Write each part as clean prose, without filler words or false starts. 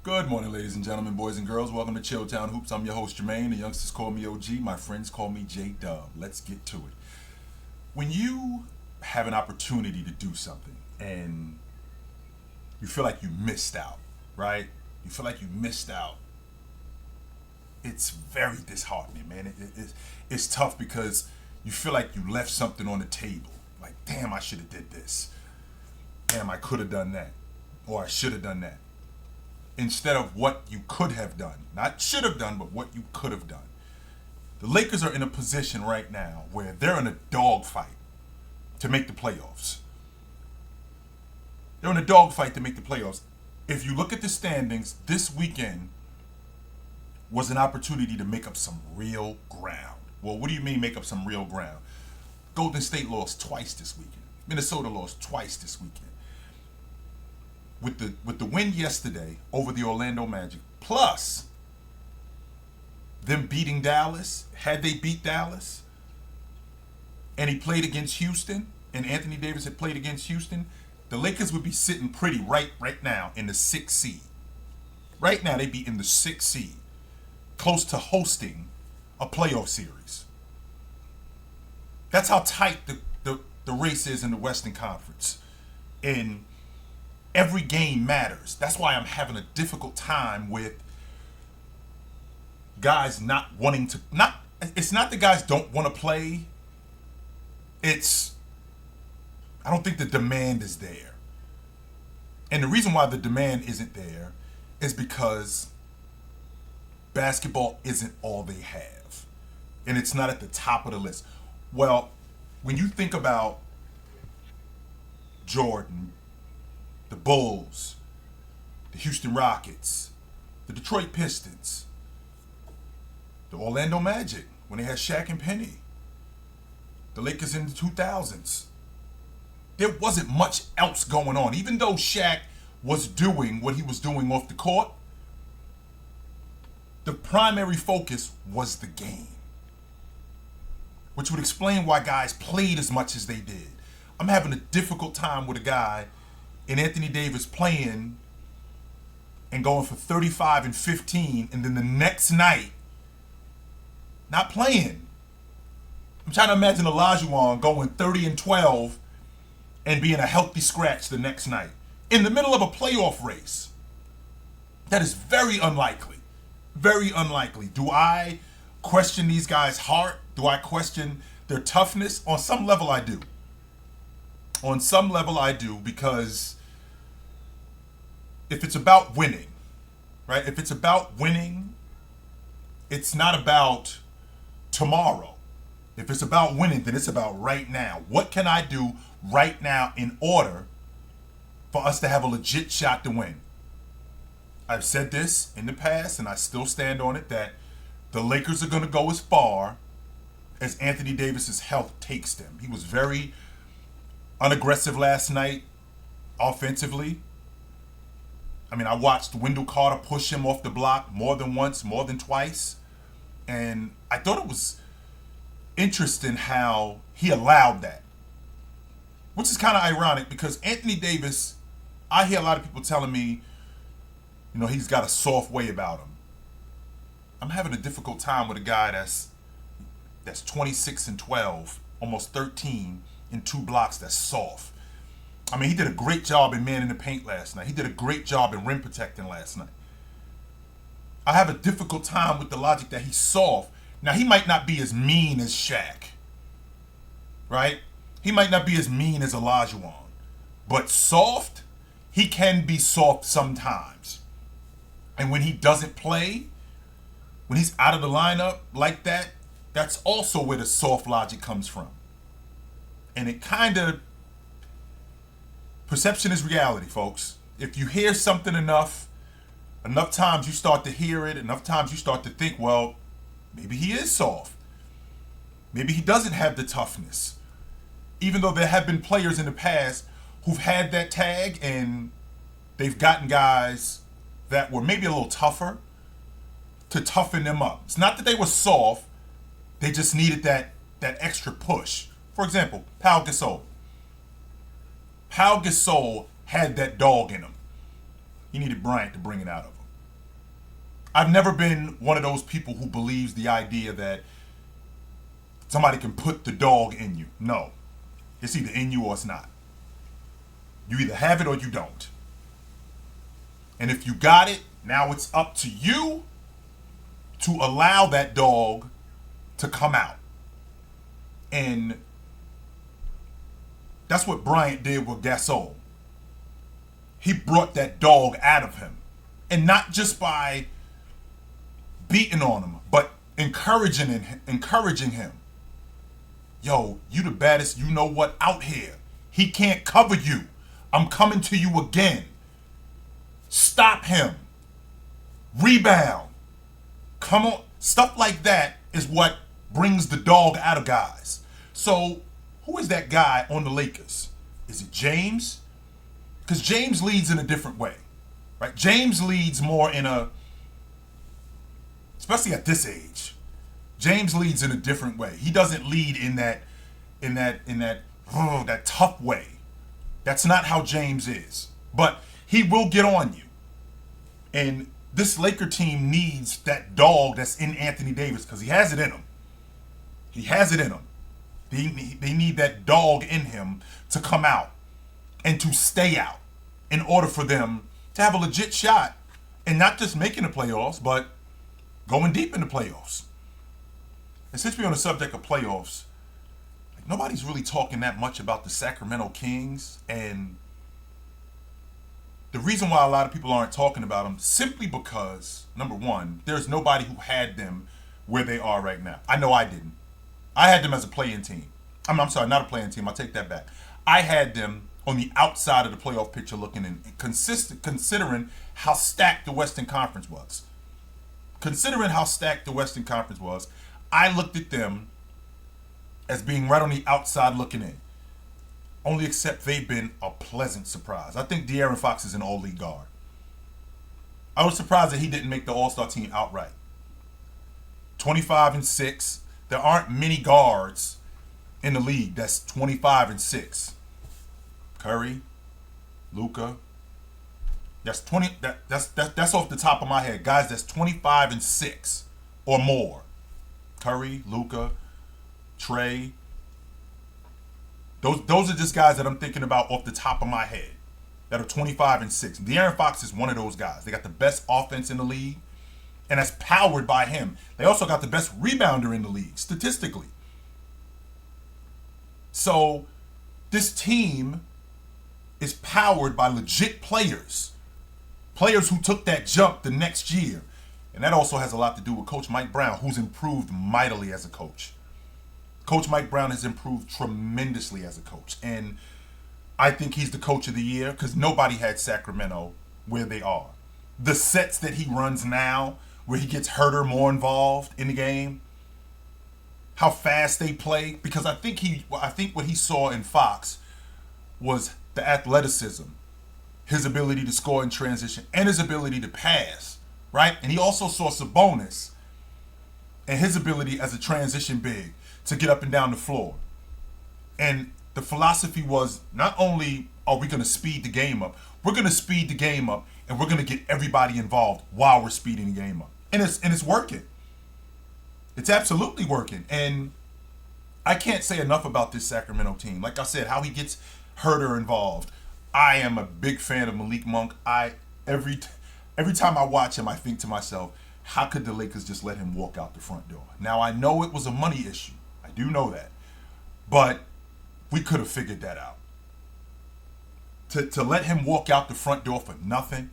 Good morning, ladies and gentlemen, boys and girls. Welcome to Chilltown Hoops. I'm your host, Jermaine. The youngsters call me OG. My friends call me J-Dub. Let's get to it. When you have an opportunity to do something and you feel like you missed out, right? You feel like you missed out. It's very disheartening, man. It's tough because you feel like you left something on the table. Like, damn, I should have did this. Damn, I could have done that. Or I should have done that. Instead of what you could have done. Not should have done, but what you could have done. The Lakers are in a position right now where they're in a dogfight to make the playoffs. They're in a dogfight to make the playoffs. If you look at the standings, this weekend was an opportunity to make up some real ground. Well, what do you mean make up some real ground? Golden State lost twice this weekend. Minnesota lost twice this weekend. With the win yesterday over the Orlando Magic, plus them beating Dallas, had they beat Dallas, and he played against Houston, and Anthony Davis had played against Houston, the Lakers would be sitting pretty right now in the 6th seed. Right now, they'd be in the 6th seed, close to hosting a playoff series. That's how tight the race is in the Western Conference. And every game matters. That's why I'm having a difficult time with guys not wanting to. It's not the guys don't want to play. I don't think the demand is there. And the reason why the demand isn't there is because basketball isn't all they have. And it's not at the top of the list. Well, when you think about Jordan, the Bulls, the Houston Rockets, the Detroit Pistons, the Orlando Magic when they had Shaq and Penny, the Lakers in the 2000s. There wasn't much else going on. Even though Shaq was doing what he was doing off the court, the primary focus was the game, which would explain why guys played as much as they did. I'm having a difficult time with a guy in Anthony Davis playing and going for 35 and 15, and then the next night not playing. I'm trying to imagine Olajuwon going 30 and 12 and being a healthy scratch the next night in the middle of a playoff race. That is very unlikely. Very unlikely. Do I question these guys' heart? Do I question their toughness? On some level, I do. On some level, I do, because if it's about winning, right? If it's about winning, it's not about tomorrow. If it's about winning, then it's about right now. What can I do right now in order for us to have a legit shot to win? I've said this in the past, and I still stand on it, that the Lakers are going to go as far as Anthony Davis's health takes them. He was very unaggressive last night offensively. I mean, I watched Wendell Carter push him off the block more than once, more than twice. And I thought it was interesting how he allowed that. Which is kind of ironic because Anthony Davis, I hear a lot of people telling me, he's got a soft way about him. I'm having a difficult time with a guy that's 26 and 12, almost 13 in 2 blocks, that's soft. I mean, he did a great job in man in the paint last night. He did a great job in rim protecting last night. I have a difficult time with the logic that he's soft. Now, he might not be as mean as Shaq, right? He might not be as mean as Olajuwon. But soft, he can be soft sometimes. And when he doesn't play, when he's out of the lineup like that, that's also where the soft logic comes from. And it kind of, perception is reality, folks. If you hear something enough times you start to hear it, enough times you start to think, well, maybe he is soft. Maybe he doesn't have the toughness. Even though there have been players in the past who've had that tag and they've gotten guys that were maybe a little tougher to toughen them up. It's not that they were soft, they just needed that extra push. For example, Pau Gasol. Pau Gasol had that dog in him. He needed Bryant to bring it out of him. I've never been one of those people who believes the idea that somebody can put the dog in you. No. It's either in you or it's not. You either have it or you don't. And if you got it, now it's up to you to allow that dog to come out. And that's what Bryant did with Gasol. He brought that dog out of him. And not just by beating on him, but encouraging him. Yo, you the baddest, you know what, out here. He can't cover you. I'm coming to you again. Stop him. Rebound. Come on. Stuff like that is what brings the dog out of guys. So, who is that guy on the Lakers? Is it James? Because James leads in a different way, right? James leads more in a, especially at this age, James leads in a different way. He doesn't lead in that tough way. That's not how James is. But he will get on you. And this Laker team needs that dog that's in Anthony Davis because he has it in him. He has it in him. They need that dog in him to come out and to stay out in order for them to have a legit shot and not just making the playoffs, but going deep in the playoffs. And since we're on the subject of playoffs, nobody's really talking that much about the Sacramento Kings. And the reason why a lot of people aren't talking about them simply because, number one, there's nobody who had them where they are right now. I know I didn't. I had them as a play-in team. I'm sorry, not a play-in team. I'll take that back. I had them on the outside of the playoff picture looking in, considering how stacked the Western Conference was. Considering how stacked the Western Conference was, I looked at them as being right on the outside looking in. Only except they've been a pleasant surprise. I think De'Aaron Fox is an all-league guard. I was surprised that he didn't make the All-Star team outright. 25-6. There aren't many guards in the league that's 25-6. Curry, Luka. That's 20. That's off the top of my head. Guys, that's 25-6 or more. Curry, Luka, Trey. Those are just guys that I'm thinking about off the top of my head that are 25-6. De'Aaron Fox is one of those guys. They got the best offense in the league, and that's powered by him. They also got the best rebounder in the league, statistically. So this team is powered by legit players. Players who took that jump the next year. And that also has a lot to do with Coach Mike Brown, who's improved mightily as a coach. Coach Mike Brown has improved tremendously as a coach. And I think he's the coach of the year because nobody had Sacramento where they are. The sets that he runs now, where he gets Herter more involved in the game, how fast they play, because I think what he saw in Fox was the athleticism, his ability to score in transition, and his ability to pass, right? And he also saw Sabonis and his ability as a transition big to get up and down the floor. And the philosophy was, not only are we going to speed the game up, we're going to speed the game up and we're going to get everybody involved while we're speeding the game up. And it's working. It's absolutely working. And I can't say enough about this Sacramento team. Like I said, how he gets Herter involved. I am a big fan of Malik Monk. Every time I watch him, I think to myself, how could the Lakers just let him walk out the front door? Now, I know it was a money issue. I do know that. But we could have figured that out. To let him walk out the front door for nothing,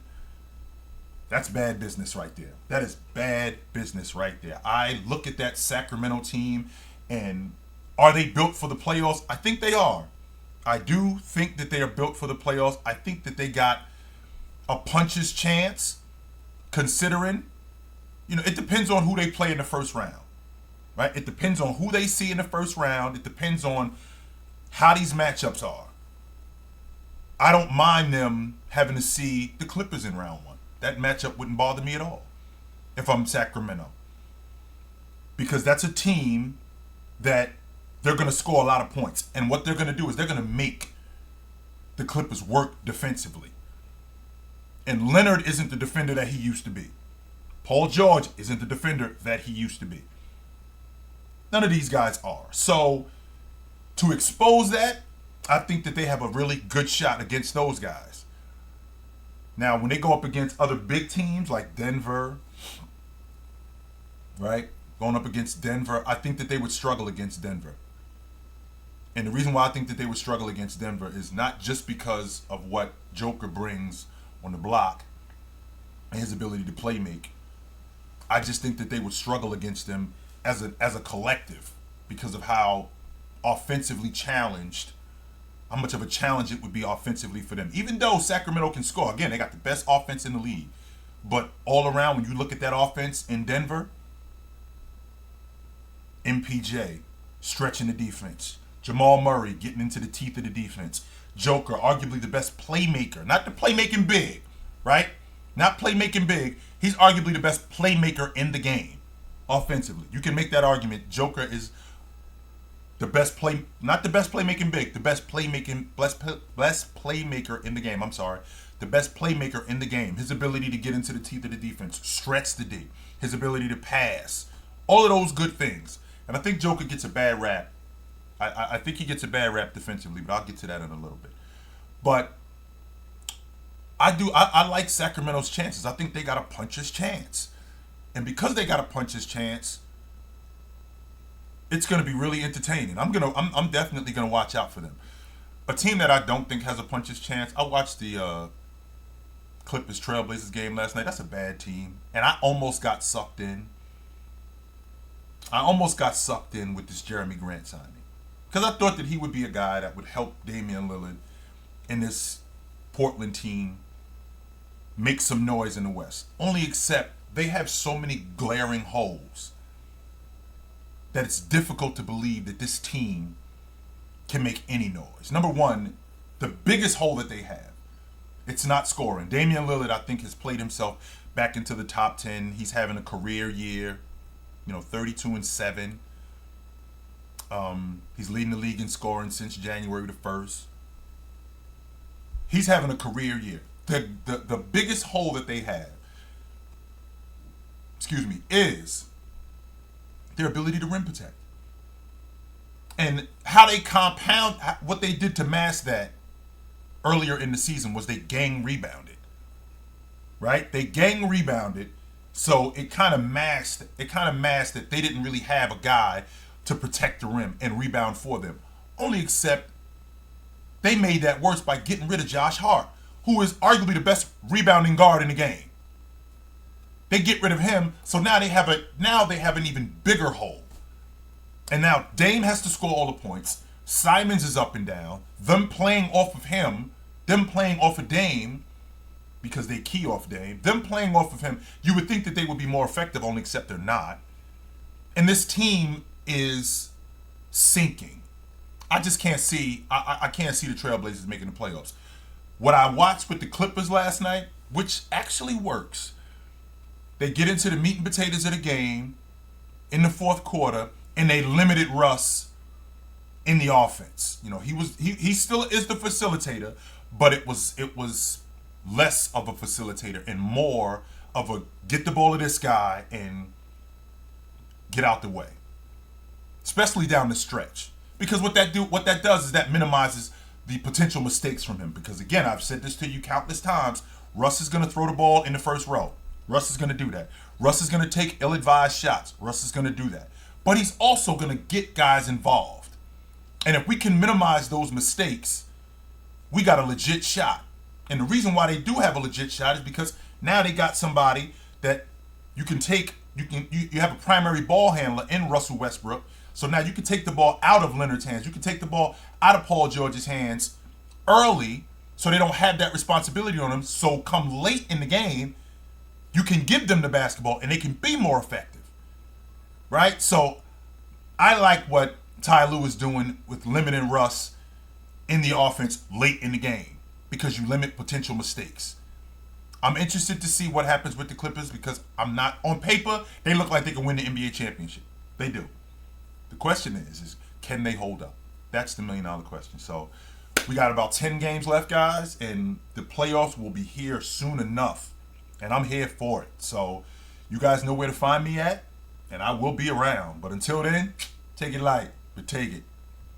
that's bad business right there. That is bad business right there. I look at that Sacramento team, and are they built for the playoffs? I think they are. I do think that they are built for the playoffs. I think that they got a puncher's chance, considering, it depends on who they play in the first round, right? It depends on who they see in the first round. It depends on how these matchups are. I don't mind them having to see the Clippers in round one. That matchup wouldn't bother me at all if I'm Sacramento. Because that's a team that they're going to score a lot of points. And what they're going to do is they're going to make the Clippers work defensively. And Leonard isn't the defender that he used to be. Paul George isn't the defender that he used to be. None of these guys are. So to expose that, I think that they have a really good shot against those guys. Now, when they go up against other big teams like Denver, right? Going up against Denver, I think that they would struggle against Denver. And the reason why I think that they would struggle against Denver is not just because of what Joker brings on the block and his ability to play make. I just think that they would struggle against them as a collective because of how offensively challenged, how much of a challenge it would be offensively for them. Even though Sacramento can score, again, they got the best offense in the league. But all around, when you look at that offense in Denver, MPJ stretching the defense, Jamal Murray getting into the teeth of the defense, Joker, arguably the best playmaker, not the playmaking big, right? Not playmaking big. He's arguably the best playmaker in the game offensively. You can make that argument. Joker is the best not the best playmaking big, the best playmaker in the game. I'm sorry. The best playmaker in the game. His ability to get into the teeth of the defense, stretch the D, his ability to pass, all of those good things. And I think Joker gets a bad rap. I think he gets a bad rap defensively, but I'll get to that in a little bit. But I like Sacramento's chances. I think they got a puncher's chance. And because they got a puncher's chance, it's going to be really entertaining. I'm definitely going to watch out for them. A team that I don't think has a puncher's chance, I watched the Clippers Trailblazers game last night. That's a bad team. And I almost got sucked in. With this Jeremy Grant signing. Because I thought that he would be a guy that would help Damian Lillard and this Portland team make some noise in the West. Only except they have so many glaring holes that it's difficult to believe that this team can make any noise. Number one, the biggest hole that they have, it's not scoring. Damian Lillard, I think, has played himself back into the top 10. He's having a career year, 32-7. He's leading the league in scoring since January the 1st. He's having a career year. The biggest hole that they have, is their ability to rim protect. And how they compound, what they did to mask that earlier in the season was they gang rebounded. Right? They gang rebounded, so it kind of masked that they didn't really have a guy to protect the rim and rebound for them. Only except they made that worse by getting rid of Josh Hart, who is arguably the best rebounding guard in the game. They get rid of him, so now they have an even bigger hole. And now Dame has to score all the points. Simons is up and down. Them playing off of him, them playing off of Dame, because they key off Dame, them playing off of him, you would think that they would be more effective, only except they're not. And this team is sinking. I just can't see, I can't see the Trailblazers making the playoffs. What I watched with the Clippers last night, which actually works, they get into the meat and potatoes of the game in the fourth quarter, and they limited Russ in the offense. He still is the facilitator, but it was less of a facilitator and more of a get the ball to this guy and get out the way, especially down the stretch. Because what that does is that minimizes the potential mistakes from him. Because again, I've said this to you countless times, Russ is going to throw the ball in the first row. Russ is going to do that. Russ is going to take ill-advised shots. Russ is going to do that. But he's also going to get guys involved. And if we can minimize those mistakes, we got a legit shot. And the reason why they do have a legit shot is because now they got somebody that you can take, you have a primary ball handler in Russell Westbrook. So now you can take the ball out of Leonard's hands. You can take the ball out of Paul George's hands early so they don't have that responsibility on them. So come late in the game, you can give them the basketball and they can be more effective. Right? So I like what Ty Lue is doing with limiting Russ in the offense late in the game because you limit potential mistakes. I'm interested to see what happens with the Clippers because I'm not, on paper, they look like they can win the NBA championship. They do. The question is can they hold up? That's the $1 million question. So we got about 10 games left, guys, and the playoffs will be here soon enough. And I'm here for it. So You guys know where to find me at, and I will be around. But until then, take it light, but take it.